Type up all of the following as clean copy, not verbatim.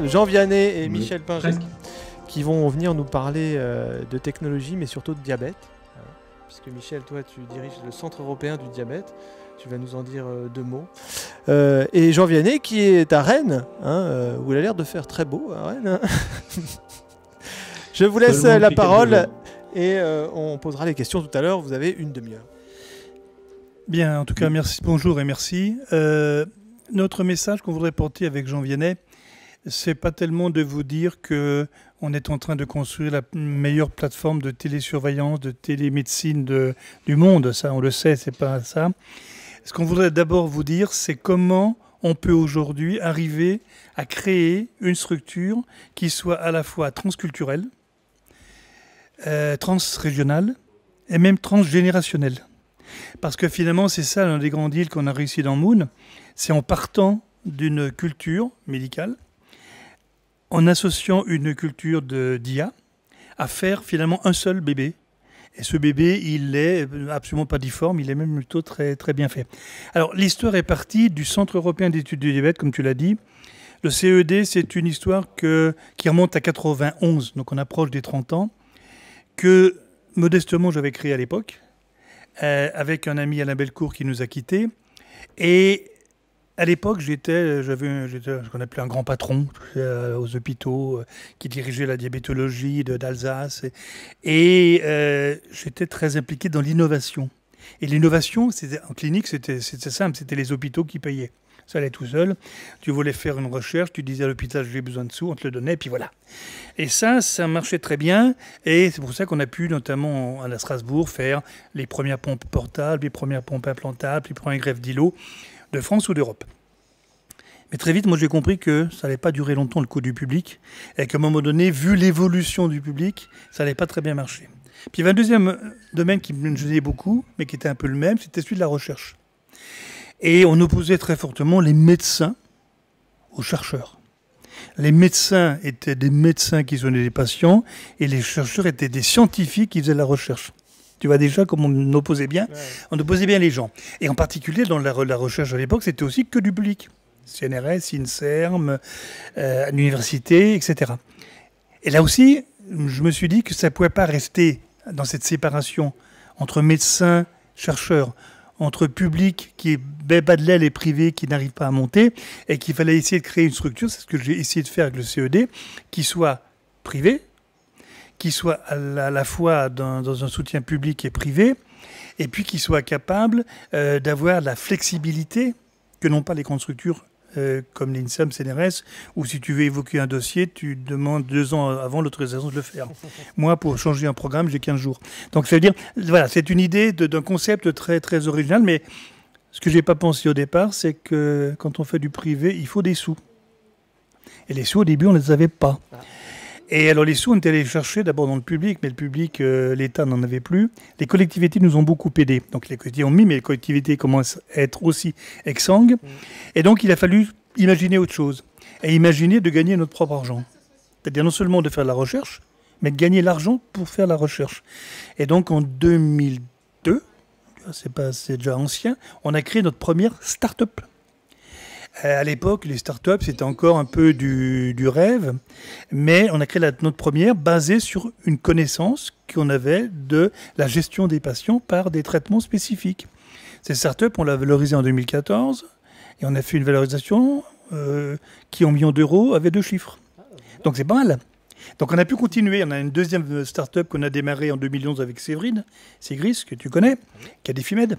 Jean Vianney et Oui, Michel Pinger, presque. qui vont venir nous parler de technologie, mais surtout de diabète. Puisque Michel, toi, tu diriges le Centre européen du diabète. Tu vas nous en dire deux mots. Et Jean Vianney, qui est à Rennes, où il a l'air de faire très beau à Rennes. Hein. Je vous laisse Seulement la depuis quelques parole jours. et on posera les questions tout à l'heure. Vous avez une demi-heure. Bien, en tout cas, merci, bonjour et merci. Notre message qu'on voudrait porter avec Jean Vianney, c'est pas tellement de vous dire que on est en train de construire la meilleure plateforme de télésurveillance, de télémédecine du monde. Ça, on le sait, c'est pas ça. Ce qu'on voudrait d'abord vous dire, c'est comment on peut aujourd'hui arriver à créer une structure qui soit à la fois transculturelle, transrégionale et même transgénérationnelle. Parce que finalement, c'est ça l'un des grands deals qu'on a réussi dans Moon, c'est en partant d'une culture médicale, en associant une culture d'IA, à faire finalement un seul bébé. Et ce bébé, il est absolument pas difforme, il est même plutôt très, très bien fait. Alors, l'histoire est partie du Centre européen d'études du diabète, comme tu l'as dit. Le CED, c'est une histoire qui remonte à 91, donc on approche des 30 ans, que modestement j'avais créé à l'époque, avec un ami Alain Bellecour qui nous a quittés. Et à l'époque, j'avais ce qu'on appelait un grand patron aux hôpitaux, qui dirigeait la diabétologie d'Alsace. Et j'étais très impliqué dans l'innovation. Et l'innovation, en clinique, c'était simple, c'était les hôpitaux qui payaient. Ça allait tout seul. Tu voulais faire une recherche, tu disais à l'hôpital, j'ai besoin de sous, on te le donnait, et puis voilà. Et ça marchait très bien. Et c'est pour ça qu'on a pu, notamment à Strasbourg, faire les premières pompes portables, les premières pompes implantables, les premières greffes d'îlots de France ou d'Europe. Mais très vite, moi, j'ai compris que ça n'allait pas durer longtemps le coup du public, et qu'à un moment donné, vu l'évolution du public, ça n'allait pas très bien marcher. Puis il y avait un deuxième domaine qui me gênait beaucoup, mais qui était un peu le même, c'était celui de la recherche. Et on opposait très fortement les médecins aux chercheurs. Les médecins étaient des médecins qui soignaient les patients, et les chercheurs étaient des scientifiques qui faisaient la recherche. Tu vois déjà comme on opposait bien, on opposait bien les gens. Et en particulier, dans la recherche à l'époque, c'était aussi que du public. CNRS, INSERM, à l'université, etc. Et là aussi, je me suis dit que ça ne pouvait pas rester dans cette séparation entre médecins, chercheurs, entre public qui est bas de l'aile et privé qui n'arrive pas à monter, et qu'il fallait essayer de créer une structure, c'est ce que j'ai essayé de faire avec le CED, qui soit privé, qui soit à la fois dans un soutien public et privé, et puis qui soit capable d'avoir la flexibilité que n'ont pas les grandes structures comme l'INSERM, CNRS, où si tu veux évoquer un dossier, tu demandes 2 ans avant l'autorisation de le faire. Moi, pour changer un programme, j'ai 15 jours. Donc, ça veut dire, voilà, c'est une idée d'un concept très, très original, mais ce que je n'ai pas pensé au départ, c'est que quand on fait du privé, il faut des sous. Et les sous, au début, on ne les avait pas. Et alors, les sous, on était allés les chercher d'abord dans le public, mais le public, l'État n'en avait plus. Les collectivités nous ont beaucoup aidés. Donc, les collectivités ont mis, mais les collectivités commencent à être aussi exsangues. Et donc, il a fallu imaginer autre chose. Et imaginer de gagner notre propre argent. C'est-à-dire non seulement de faire de la recherche, mais de gagner l'argent pour faire la recherche. Et donc, en 2002, c'est déjà ancien, on a créé notre première start-up. À l'époque, les startups, c'était encore un peu du rêve, mais on a créé notre première basée sur une connaissance qu'on avait de la gestion des patients par des traitements spécifiques. Ces startups, on l'a valorisée en 2014, et on a fait une valorisation qui, en millions d'euros, avait 2 chiffres. Donc c'est pas mal. Donc on a pu continuer. On a une deuxième start-up qu'on a démarrée en 2011 avec Séverine, Sigris, que tu connais, qui a des FIMED,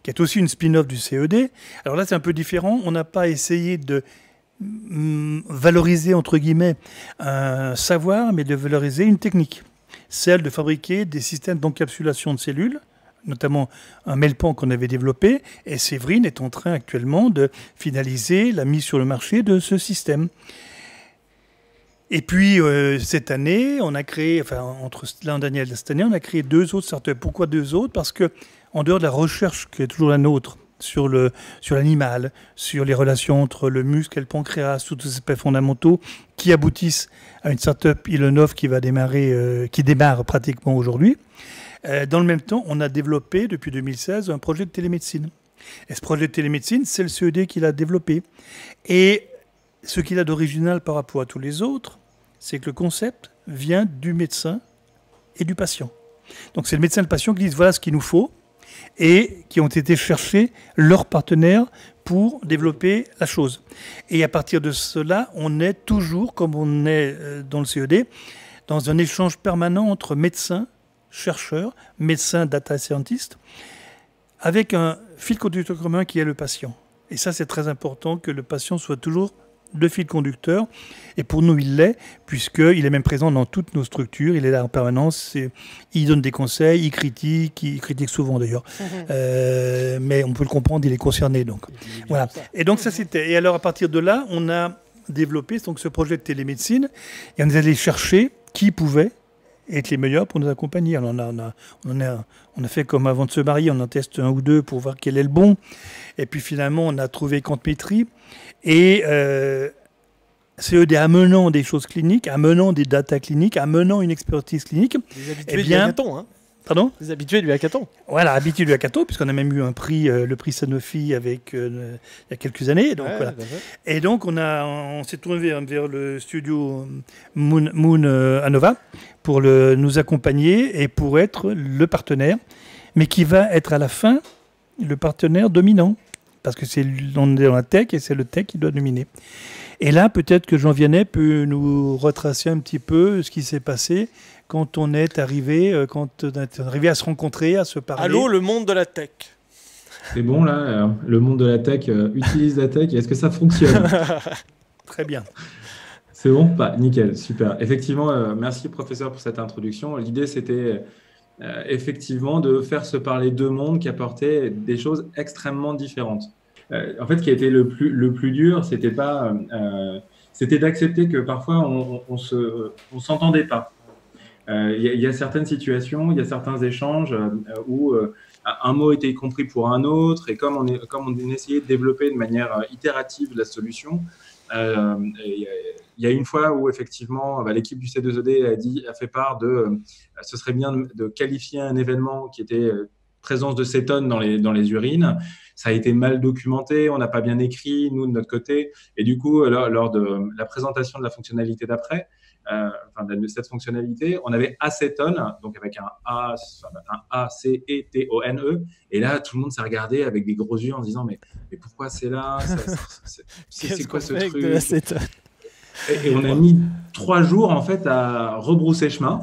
qui est aussi une spin-off du CED. Alors là, c'est un peu différent. On n'a pas essayé de valoriser, entre guillemets, un savoir, mais de valoriser une technique. Celle de fabriquer des systèmes d'encapsulation de cellules, notamment un Melpan qu'on avait développé. Et Séverine est en train actuellement de finaliser la mise sur le marché de ce système. Et puis, cette année, on a créé, enfin, entre l'an dernier et cette année, on a créé 2 autres startups. Pourquoi 2 autres? Parce que, en dehors de la recherche qui est toujours la nôtre sur l'animal, sur les relations entre le muscle et le pancréas, tous ces aspects fondamentaux qui aboutissent à une startup Ilonov qui démarre pratiquement aujourd'hui. Dans le même temps, on a développé depuis 2016 un projet de télémédecine. Et ce projet de télémédecine, c'est le CED qui l'a développé. Et ce qu'il a d'original par rapport à tous les autres, c'est que le concept vient du médecin et du patient. Donc c'est le médecin et le patient qui disent voilà ce qu'il nous faut et qui ont été chercher leurs partenaires pour développer la chose. Et à partir de cela, on est toujours, comme on est dans le CED, dans un échange permanent entre médecins, chercheurs, médecins, data scientists, avec un fil conducteur commun qui est le patient. Et ça, c'est très important que le patient soit toujours le fil conducteur. Et pour nous, il l'est, puisqu'il est même présent dans toutes nos structures. Il est là en permanence. Il donne des conseils, il critique souvent d'ailleurs. Mais on peut le comprendre, il est concerné. Donc. Voilà. Et donc, ça, c'était. Et alors, à partir de là, on a développé donc, ce projet de télémédecine. Et on est allé chercher qui pouvait être les meilleurs pour nous accompagner. Alors, on a fait comme avant de se marier, on en teste un ou deux pour voir quel est le bon. Et puis finalement, on a trouvé Quantmetry. Et CED amenant des choses cliniques, amenant des data cliniques, amenant une expertise clinique. Les habitués du hackathon, hein. Pardon ? Les habitués du hackathon. Voilà, habitués du hackathon, puisqu'on a même eu un prix, le prix Sanofi il y a quelques années. Donc, voilà. Et donc, on s'est tourné vers le studio Moon Anova pour nous accompagner et pour être le partenaire, mais qui va être à la fin le partenaire dominant. Parce que on est dans la tech et c'est le tech qui doit dominer. Et là, peut-être que Jean Vianney peut nous retracer un petit peu ce qui s'est passé quand on est arrivé, à se rencontrer, à se parler. Allô, le monde de la tech. C'est bon, là, le monde de la tech utilise la tech. Est-ce que ça fonctionne? Très bien. C'est bon? Bah, nickel, super. Effectivement, merci professeur pour cette introduction. L'idée, c'était effectivement de faire se parler deux mondes qui apportaient des choses extrêmement différentes. En fait, ce qui a été le plus dur, c'était d'accepter que parfois on s'entendait pas. Il y a certaines situations, il y a certains échanges où un mot était compris pour un autre, et comme on essayait de développer de manière itérative la solution, il y a une fois où effectivement l'équipe du C2ED a fait part ce serait bien de qualifier un événement qui était présence de cétone dans les urines. Ça a été mal documenté, on n'a pas bien écrit, nous, de notre côté. Et du coup, lors de la présentation de la fonctionnalité d'après, de cette fonctionnalité, on avait acétone, donc avec un A-C-E-T-O-N-E. Et là, tout le monde s'est regardé avec des gros yeux en se disant mais pourquoi c'est là? C'est quoi ce truc? Et on a mis 3 jours, en fait, à rebrousser chemin.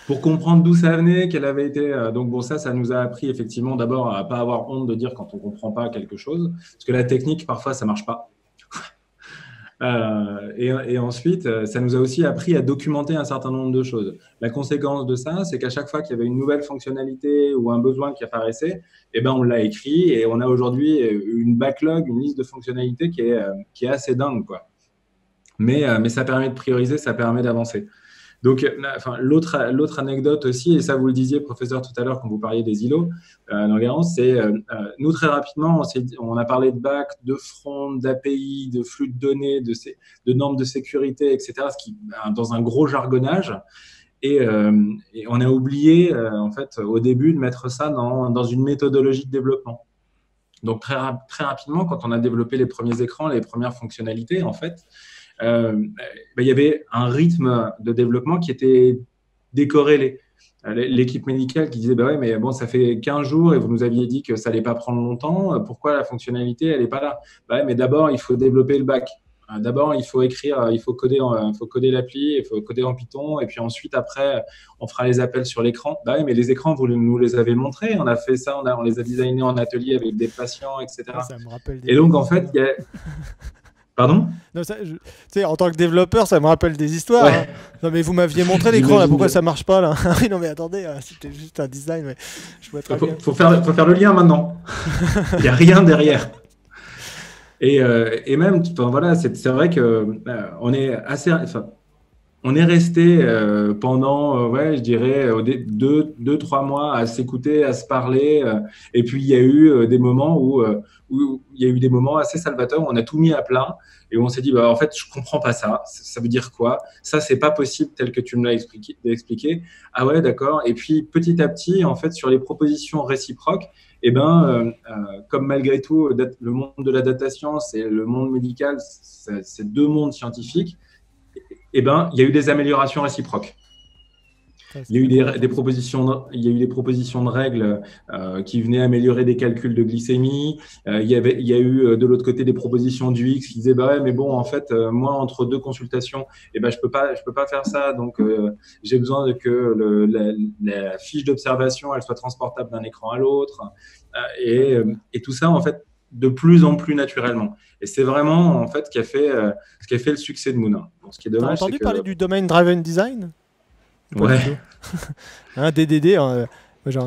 Pour comprendre d'où ça venait, quelle avait été... Donc bon, ça nous a appris effectivement d'abord à ne pas avoir honte de dire quand on ne comprend pas quelque chose, parce que la technique, parfois, ça ne marche pas. Et ensuite, ça nous a aussi appris à documenter un certain nombre de choses. La conséquence de ça, c'est qu'à chaque fois qu'il y avait une nouvelle fonctionnalité ou un besoin qui apparaissait, on l'a écrit et on a aujourd'hui une backlog, une liste de fonctionnalités qui est assez dingue, quoi. Mais ça permet de prioriser, ça permet d'avancer. Donc, l'autre anecdote aussi, et ça vous le disiez, professeur, tout à l'heure quand vous parliez des îlots dans les rangs, c'est nous très rapidement, on a parlé de back, de front, d'API, de flux de données, de normes de sécurité, etc. Dans un gros jargonnage. Et on a oublié, en fait, au début, de mettre ça dans une méthodologie de développement. Donc, très rapidement, quand on a développé les premiers écrans, les premières fonctionnalités, en fait, il y avait un rythme de développement qui était décorrélé. L'équipe médicale qui disait ouais, mais bon, ça fait 15 jours et vous nous aviez dit que ça n'allait pas prendre longtemps, pourquoi la fonctionnalité elle n'est pas là? Ouais, mais d'abord il faut développer le back, d'abord il faut écrire, il faut coder l'appli, il faut coder en Python, et puis ensuite après on fera les appels sur l'écran. Ouais, mais les écrans vous nous les avez montrés, on a fait ça, on les a designés en atelier avec des patients, etc. Ça me rappelle et donc en fait il y a... Pardon? Non, en tant que développeur, ça me rappelle des histoires. Ouais. Hein. Non, mais vous m'aviez montré l'écran, là, pourquoi ça marche pas là? Oui, non, mais attendez, c'était juste un design. Mais je vois très bien. Faut faire le lien maintenant. Il n'y a rien derrière. Et même, voilà, c'est vrai que on est assez. on est resté pendant, ouais, je dirais, 2-3 mois à s'écouter, à se parler. Et puis, il y a eu des moments où il y a eu des moments assez salvateurs où on a tout mis à plat et où on s'est dit, bah, en fait, je comprends pas ça. Ça veut dire quoi? Ça, c'est pas possible tel que tu me l'as expliqué. Ah ouais, d'accord. Et puis, petit à petit, en fait, sur les propositions réciproques, eh ben, comme malgré tout, le monde de la data science et le monde médical, c'est deux mondes scientifiques, eh ben, il y a eu des améliorations réciproques. Il y a eu des propositions, il y a eu des propositions de règles qui venaient améliorer des calculs de glycémie. Il y a eu de l'autre côté des propositions du X qui disaient bah ouais, mais bon, en fait, moi entre deux consultations, eh ben je peux pas faire ça. Donc j'ai besoin que la fiche d'observation elle soit transportable d'un écran à l'autre et tout ça en fait de plus en plus naturellement. Et c'est vraiment en fait ce qui a fait le succès de Moon. Bon, ce qui est dommage, t'as entendu parler du Domain Driven Design? Ouais. Hein, DDD. Alors je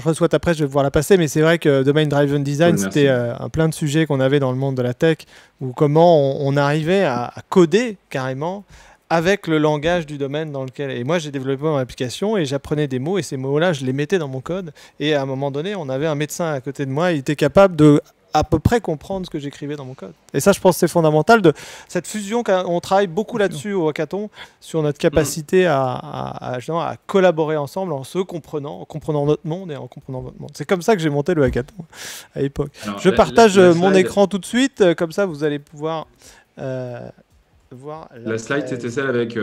reçois ta presse, je vais pouvoir la passer, mais c'est vrai que Domain Driven Design, c'était un plein de sujets qu'on avait dans le monde de la tech, où comment on arrivait à coder carrément avec le langage du domaine dans lequel... Et moi, j'ai développé mon application et j'apprenais des mots, et ces mots-là, je les mettais dans mon code. Et à un moment donné, on avait un médecin à côté de moi, il était capable de à peu près comprendre ce que j'écrivais dans mon code. Et ça, je pense que c'est fondamental de cette fusion. On travaille beaucoup là-dessus au hackathon, sur notre capacité à collaborer ensemble en se comprenant, en comprenant notre monde et en comprenant votre monde. C'est comme ça que j'ai monté le hackathon à l'époque. Je partage mon écran tout de suite, comme ça vous allez pouvoir voir. La slide, c'était celle avec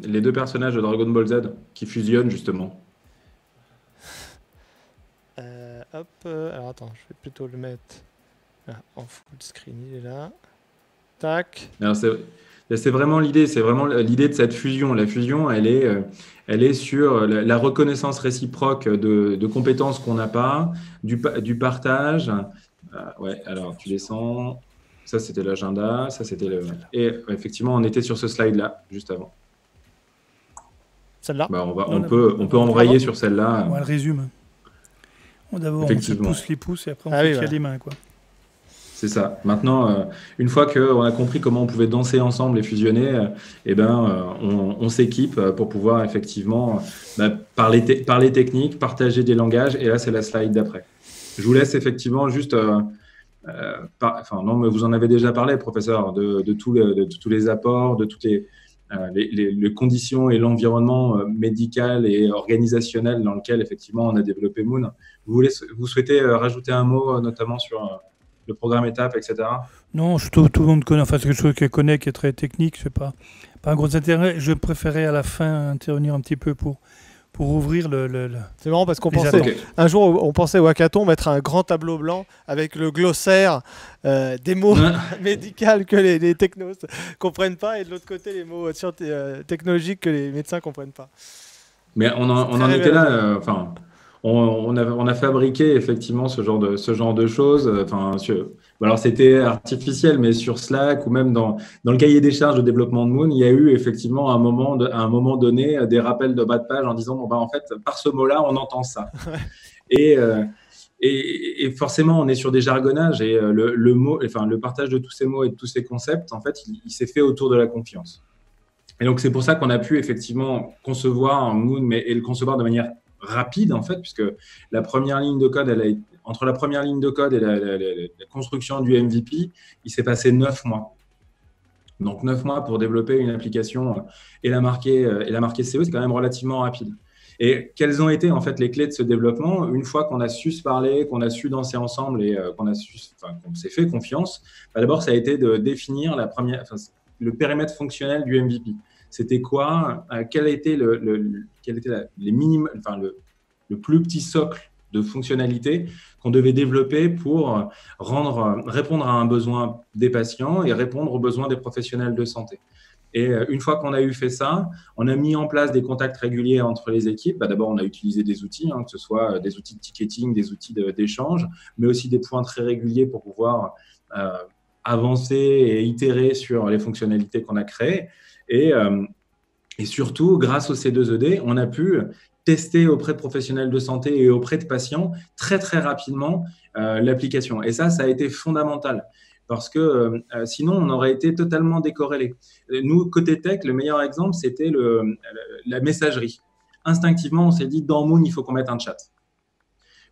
les deux personnages de Dragon Ball Z qui fusionnent justement. Alors attends, je vais plutôt le mettre en full screen, il est là. Tac. C'est vraiment l'idée, de cette fusion. La fusion, elle est sur la reconnaissance réciproque de compétences qu'on n'a pas, du partage. Ouais, alors tu descends. Ça, c'était l'agenda. Ça, c'était le. Et effectivement, on était sur ce slide-là juste avant. Celle-là. Bah, on peut embrayer sur celle-là. On le résume. D'abord, on se pousse les pouces et après on fait les mains, quoi. C'est ça. Maintenant, une fois qu'on a compris comment on pouvait danser ensemble et fusionner, on s'équipe pour pouvoir effectivement parler techniques, partager des langages. Et là, c'est la slide d'après. Je vous laisse effectivement juste... non, mais vous en avez déjà parlé, professeur, de tous les apports, de toutes les conditions et l'environnement médical et organisationnel dans lequel, effectivement, on a développé Moon. Vous souhaitez rajouter un mot, notamment sur... le programme étape, etc. Non, tout le monde connaît. Enfin, c'est quelque chose qu'elle connaît, qui est très technique. C'est pas un gros intérêt. Je préférais à la fin intervenir un petit peu pour ouvrir le... C'est marrant parce qu'on pensait, un jour, on pensait au hackathon mettre un grand tableau blanc avec le glossaire des mots médicaux que les technos ne comprennent pas, et de l'autre côté, les mots technologiques que les médecins ne comprennent pas. Mais on en était là... On a fabriqué effectivement ce genre de choses. Alors c'était artificiel, mais sur Slack ou même dans le cahier des charges de développement de Moon, il y a eu effectivement à un moment donné des rappels de bas de page en disant en fait par ce mot-là on entend ça. Et forcément on est sur des jargonnages et le partage de tous ces mots et de tous ces concepts en fait il s'est fait autour de la confiance. Et donc c'est pour ça qu'on a pu effectivement concevoir Moon et le concevoir de manière rapide en fait, puisque la première ligne de code, entre la première ligne de code et la construction du MVP, il s'est passé 9 mois. Donc 9 mois pour développer une application et la marquer CO, c'est quand même relativement rapide. Et quelles ont été en fait les clés de ce développement? Une fois qu'on a su se parler, qu'on a su danser ensemble et qu'on s'est fait confiance, d'abord ça a été de définir le périmètre fonctionnel du MVP. C'était quoi? Quel était le plus petit socle de fonctionnalités qu'on devait développer pour répondre à un besoin des patients et répondre aux besoins des professionnels de santé. Et une fois qu'on a fait ça, on a mis en place des contacts réguliers entre les équipes. D'abord, on a utilisé des outils, que ce soit des outils de ticketing, des outils d'échange, mais aussi des points très réguliers pour pouvoir avancer et itérer sur les fonctionnalités qu'on a créées. Et surtout, grâce au C2ED, on a pu tester auprès de professionnels de santé et auprès de patients très, très rapidement l'application. Et ça a été fondamental. parce que sinon, on aurait été totalement décorrélé. Nous, côté tech, le meilleur exemple, c'était la messagerie. Instinctivement, on s'est dit, dans Moon, il faut qu'on mette un chat.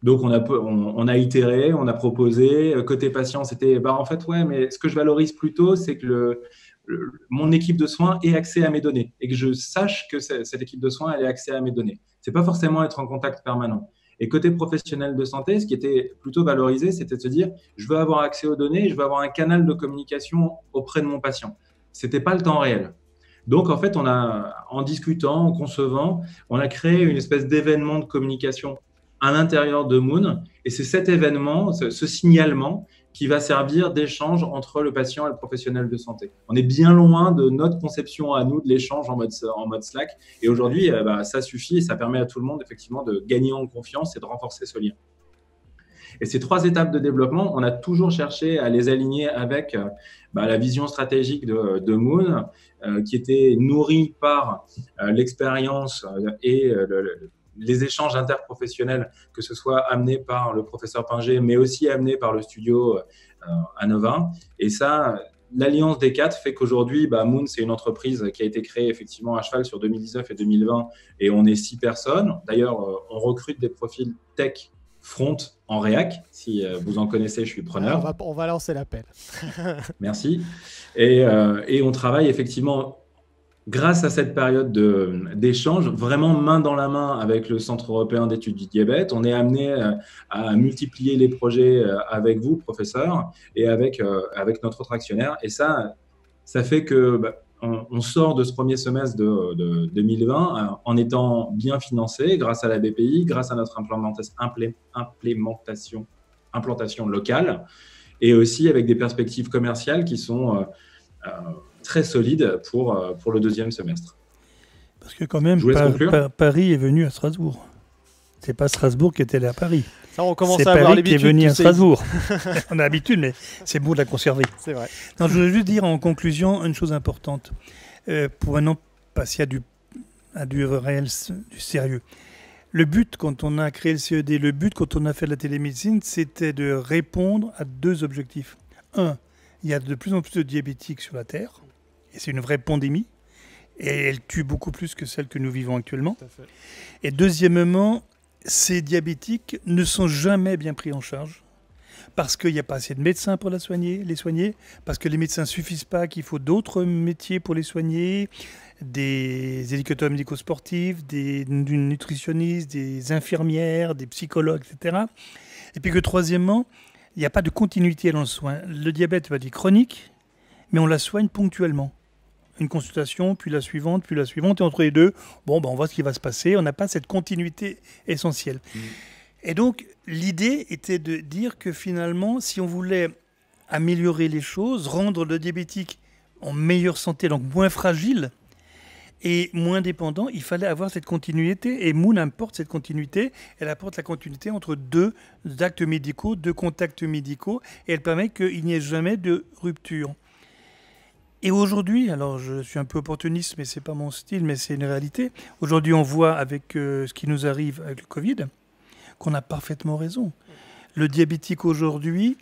Donc, on a itéré, on a proposé. Côté patient, c'était, en fait, ouais, mais ce que je valorise plutôt, c'est que mon équipe de soins ait accès à mes données et que je sache que cette équipe de soins ait accès à mes données. C'est pas forcément être en contact permanent. Et côté professionnel de santé, ce qui était plutôt valorisé, c'était de se dire, je veux avoir accès aux données et je veux avoir un canal de communication auprès de mon patient. C'était pas le temps réel. Donc, en fait, en discutant, en concevant, on a créé une espèce d'événement de communication à l'intérieur de Moon. Et c'est cet événement, ce signalement, qui va servir d'échange entre le patient et le professionnel de santé. On est bien loin de notre conception à nous de l'échange en mode Slack. Et aujourd'hui, ça suffit et ça permet à tout le monde, effectivement, de gagner en confiance et de renforcer ce lien. Et ces 3 étapes de développement, on a toujours cherché à les aligner avec la vision stratégique de Moon, qui était nourrie par l'expérience et les échanges interprofessionnels, que ce soit amenés par le professeur Pinger, mais aussi amenés par le studio Anova. Et ça, l'alliance des 4 fait qu'aujourd'hui, Moon, c'est une entreprise qui a été créée effectivement à cheval sur 2019 et 2020, et on est 6 personnes. D'ailleurs, on recrute des profils tech front en React. Si vous en connaissez, je suis preneur. On va lancer l'appel. Merci. Et on travaille effectivement, grâce à cette période d'échange, vraiment main dans la main avec le Centre européen d'études du diabète. On est amené à multiplier les projets avec vous, professeurs, et avec notre autre actionnaire. Et ça fait que on sort de ce premier semestre de 2020 en étant bien financé grâce à la BPI, grâce à notre implantation locale, et aussi avec des perspectives commerciales qui sont très solides pour le deuxième semestre. Parce que quand même, Paris est venu à Strasbourg. C'est pas Strasbourg qui était allé à Paris. Ça, on commence à avoir l'habitude. C'est Paris qui est venu à Strasbourg. On a l'habitude, mais c'est bon de la conserver. C'est vrai. Non, je voulais juste dire en conclusion une chose importante. Pour maintenant passer à du réel, du sérieux. Le but, quand on a créé le CED, le but, quand on a fait de la télémédecine, c'était de répondre à 2 objectifs. Un, il y a de plus en plus de diabétiques sur la Terre, et c'est une vraie pandémie, et elle tue beaucoup plus que celle que nous vivons actuellement. Tout à fait. Et deuxièmement, ces diabétiques ne sont jamais bien pris en charge, parce qu'il n'y a pas assez de médecins pour les soigner, parce que les médecins ne suffisent pas, qu'il faut d'autres métiers pour les soigner, des éducateurs médico-sportifs, des nutritionnistes, des infirmières, des psychologues, etc. Et puis que troisièmement, il n'y a pas de continuité dans le soin. Le diabète va être chronique, mais on la soigne ponctuellement. Une consultation, puis la suivante, et entre les deux, on voit ce qui va se passer. On n'a pas cette continuité essentielle. Et donc, l'idée était de dire que finalement, si on voulait améliorer les choses, rendre le diabétique en meilleure santé, donc moins fragile et moins dépendant, il fallait avoir cette continuité. Et Moon apporte cette continuité. Elle apporte la continuité entre 2 actes médicaux, 2 contacts médicaux, et elle permet qu'il n'y ait jamais de rupture. Et aujourd'hui, alors je suis un peu opportuniste, mais ce n'est pas mon style, mais c'est une réalité. Aujourd'hui, on voit avec ce qui nous arrive avec le Covid, qu'on a parfaitement raison. Le diabétique aujourd'hui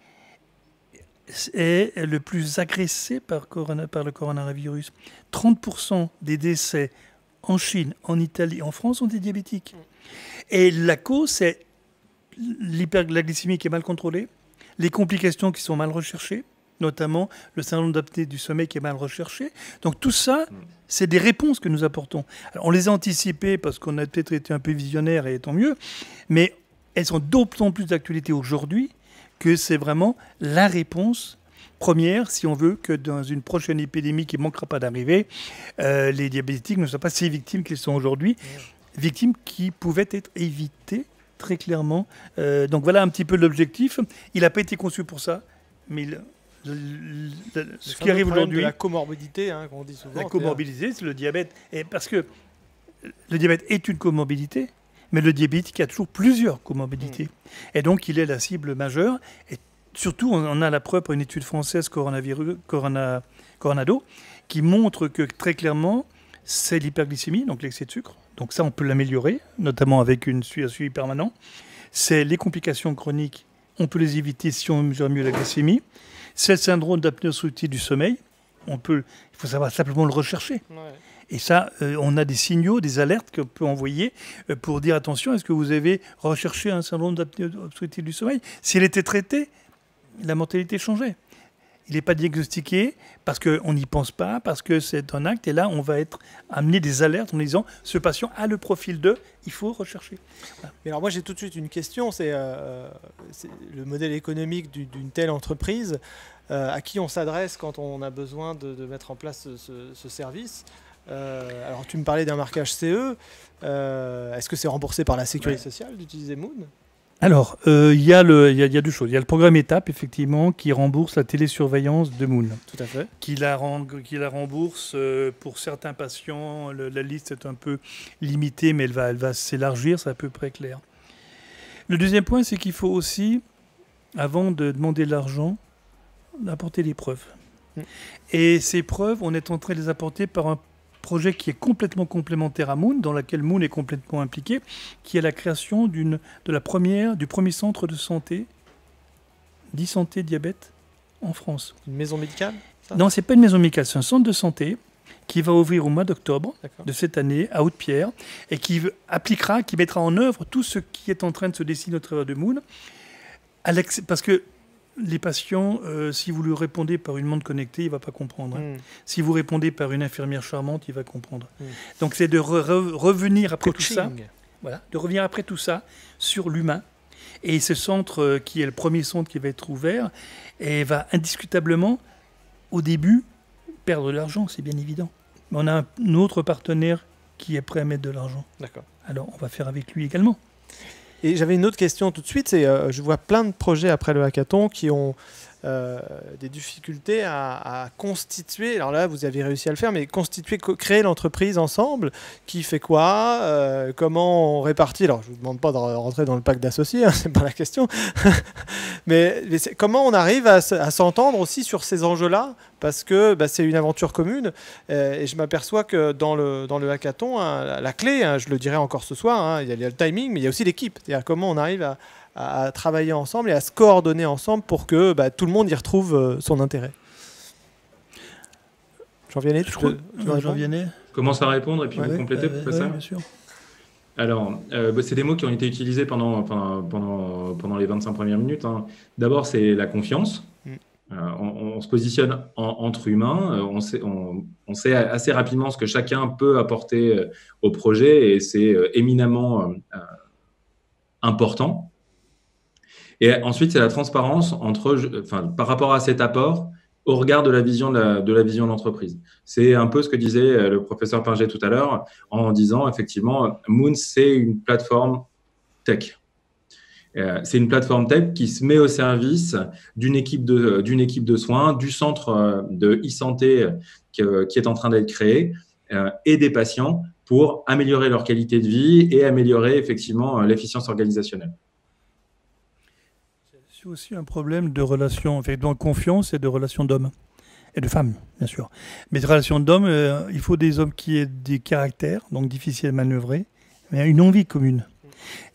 est le plus agressé par le coronavirus. 30% des décès en Chine, en Italie, en France sont des diabétiques. Et la cause, c'est l'hyperglycémie qui est mal contrôlée, les complications qui sont mal recherchées, notamment le syndrome d'apnée du sommeil qui est mal recherché. Donc tout ça, c'est des réponses que nous apportons. Alors, on les a anticipées parce qu'on a peut-être été un peu visionnaire et tant mieux, mais elles sont d'autant plus d'actualité aujourd'hui que c'est vraiment la réponse première, si on veut, que dans une prochaine épidémie qui ne manquera pas d'arriver, les diabétiques ne soient pas si victimes qu'ils sont aujourd'hui, victimes qui pouvaient être évitées très clairement. Donc voilà un petit peu l'objectif. Il n'a pas été conçu pour ça, mais ce qui arrive aujourd'hui... la comorbidité, qu'on dit souvent. La comorbidité, c'est le diabète. Et parce que le diabète est une comorbidité, mais le diabétique a toujours plusieurs comorbidités. Et donc, il est la cible majeure. Et surtout, on a la preuve par une étude française Coronado qui montre que très clairement, c'est l'hyperglycémie, donc l'excès de sucre. Donc ça, on peut l'améliorer, notamment avec un suivi permanent. C'est les complications chroniques, on peut les éviter si on mesure mieux la glycémie. C'est le syndrome d'apnée obstructive du sommeil. Il faut savoir simplement le rechercher. Ouais. Et ça, on a des signaux, des alertes qu'on peut envoyer pour dire attention, est-ce que vous avez recherché un syndrome d'apnée obstructive du sommeil? S'il était traité, la mortalité changeait. Il n'est pas diagnostiqué parce qu'on n'y pense pas, parce que c'est un acte. Et là, on va être amené des alertes en disant ce patient a le profil 2, il faut rechercher. Voilà. Mais alors moi, j'ai tout de suite une question. C'est le modèle économique d'une telle entreprise. À qui on s'adresse quand on a besoin de mettre en place ce service? Alors, tu me parlais d'un marquage CE. Est-ce que c'est remboursé par la Sécurité sociale d'utiliser Moon? Alors, il y a deux choses. Il y a le programme étape, effectivement, qui rembourse la télésurveillance de Moon. Tout à fait. Qui la rembourse pour certains patients. La liste est un peu limitée, mais elle va s'élargir, c'est à peu près clair. Le deuxième point, c'est qu'il faut aussi, avant de demander de l'argent, apporter des preuves. Et ces preuves, on est en train de les apporter par un projet qui est complètement complémentaire à Moon, dans lequel Moon est complètement impliqué, qui est la création du premier centre de santé, d'e-santé diabète en France. Une maison médicale, ça? Non, c'est pas une maison médicale, c'est un centre de santé qui va ouvrir au mois d'octobre de cette année à Haute-Pierre et qui mettra en œuvre tout ce qui est en train de se dessiner au travers de Moon. Parce que les patients, si vous lui répondez par une montre connectée, il ne va pas comprendre. Si vous répondez par une infirmière charmante, il va comprendre. Donc c'est de revenir après tout ça. Voilà, de revenir après tout ça sur l'humain. Et ce centre, qui est le premier centre qui va être ouvert, et va indiscutablement, au début, perdre de l'argent, c'est bien évident. Mais on a un autre partenaire qui est prêt à mettre de l'argent. D'accord. Alors on va faire avec lui également. Et j'avais une autre question tout de suite, c'est je vois plein de projets après le hackathon qui ont des difficultés à constituer, alors là vous avez réussi à le faire, mais créer l'entreprise ensemble, qui fait quoi, comment on répartit, alors je ne vous demande pas de rentrer dans le pacte d'associés, hein, c'est pas la question, mais comment on arrive à s'entendre aussi sur ces enjeux-là, parce que c'est une aventure commune, et je m'aperçois que dans le hackathon, hein, la clé, hein, je le dirai encore ce soir, hein, il y a le timing, mais il y a aussi l'équipe, c'est-à-dire comment on arrive à travailler ensemble et à se coordonner ensemble pour que tout le monde y retrouve son intérêt. Jean Vianney, Jean Vianney commence à répondre et puis vous complétez pour ça. Bien sûr. Alors, c'est des mots qui ont été utilisés pendant les 25 premières minutes. Hein. D'abord, c'est la confiance. On se positionne entre humains. On sait assez rapidement ce que chacun peut apporter au projet et c'est éminemment important. Et ensuite, c'est la transparence par rapport à cet apport au regard de la vision de l'entreprise. C'est un peu ce que disait le professeur Pinget tout à l'heure en disant, effectivement, Moon, c'est une plateforme tech. C'est une plateforme tech qui se met au service d'une équipe de soins, du centre de e-santé qui est en train d'être créé et des patients pour améliorer leur qualité de vie et améliorer effectivement l'efficience organisationnelle. C'est aussi un problème de relation, de confiance et de relations d'hommes et de femmes, bien sûr. Mais de relations d'hommes, il faut des hommes qui aient des caractères, donc difficiles à manœuvrer, mais une envie commune.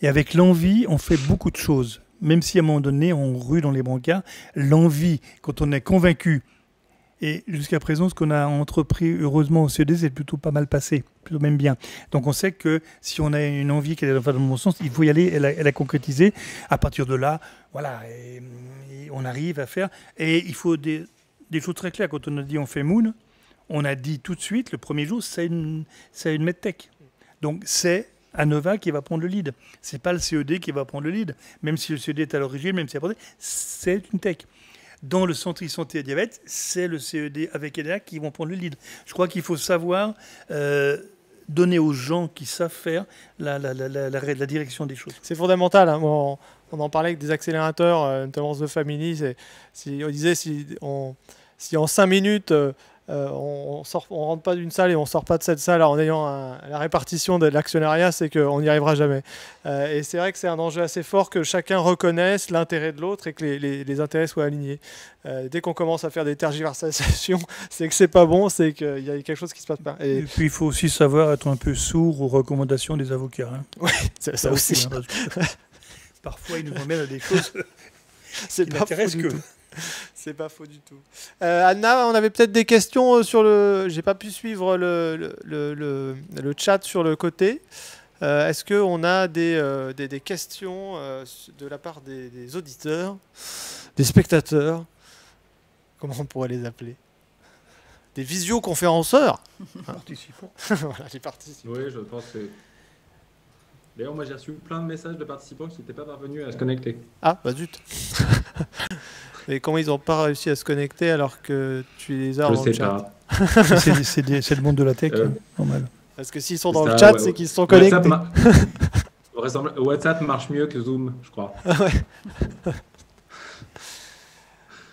Et avec l'envie, on fait beaucoup de choses. Même si à un moment donné, on rue dans les brancards, l'envie, quand on est convaincu, et jusqu'à présent, ce qu'on a entrepris, heureusement, au CED, c'est plutôt pas mal passé, plutôt même bien. Donc on sait que si on a une envie qui est dans le bon sens, il faut y aller et la concrétiser. À partir de là, voilà, et on arrive à faire. Et il faut des choses très claires. Quand on a dit on fait Moon, on a dit tout de suite, le premier jour, c'est une medtech. Donc c'est Anova qui va prendre le lead. C'est pas le CED qui va prendre le lead. Même si le CED est à l'origine, même si c'est une tech. Dans le centre e-santé et diabète, c'est le CED avec EDA qui vont prendre le lead. Je crois qu'il faut savoir donner aux gens qui savent faire la direction des choses. C'est fondamental. Hein. On en parlait avec des accélérateurs, notamment The Family. On disait si en 5 minutes, on rentre pas d'une salle et on sort pas de cette salle en ayant la répartition de l'actionnariat, c'est qu'on n'y arrivera jamais. Et c'est vrai que c'est un enjeu assez fort que chacun reconnaisse l'intérêt de l'autre et que les intérêts soient alignés. Dès qu'on commence à faire des tergiversations, c'est que c'est pas bon, c'est qu'il y a quelque chose qui se passe pas. Et puis il faut aussi savoir être un peu sourd aux recommandations des avocats. Hein. Oui, ça aussi. Parfois ils nous emmènent à des choses qui n'intéressent que. C'est pas faux du tout. Anna, on avait peut-être des questions sur le... J'ai pas pu suivre le chat sur le côté. Est-ce qu'on a des questions de la part des auditeurs, des spectateurs? Comment on pourrait les appeler? Des visioconférenceurs. Participants. Voilà, les participants. Oui, je pense que... D'ailleurs, moi, j'ai reçu plein de messages de participants qui n'étaient pas parvenus à se connecter. Ah, bah zut. Et comment ils n'ont pas réussi à se connecter alors que tu les as Je dans le sais chat? pas. C'est le monde de la tech, normal. Parce que s'ils sont dans Ça, le chat, ouais, c'est qu'ils se sont connectés. WhatsApp marche mieux que Zoom, je crois.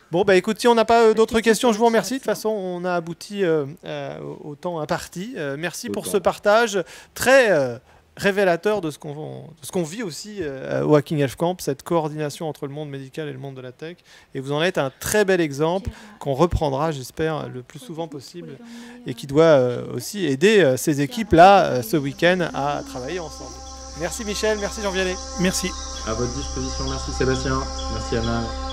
Bon, bah écoute, si on n'a pas d'autres questions, je vous remercie. De toute façon, on a abouti au temps imparti. Merci pour ce partage très révélateur de ce qu'on vit aussi au Hacking Health Camp, cette coordination entre le monde médical et le monde de la tech. Et vous en êtes un très bel exemple qu'on reprendra, j'espère, le plus souvent possible et qui doit aussi aider ces équipes-là ce week-end à travailler ensemble. Merci Michel, merci Jean-Vianney. Merci. À votre disposition, merci Sébastien, merci Anna.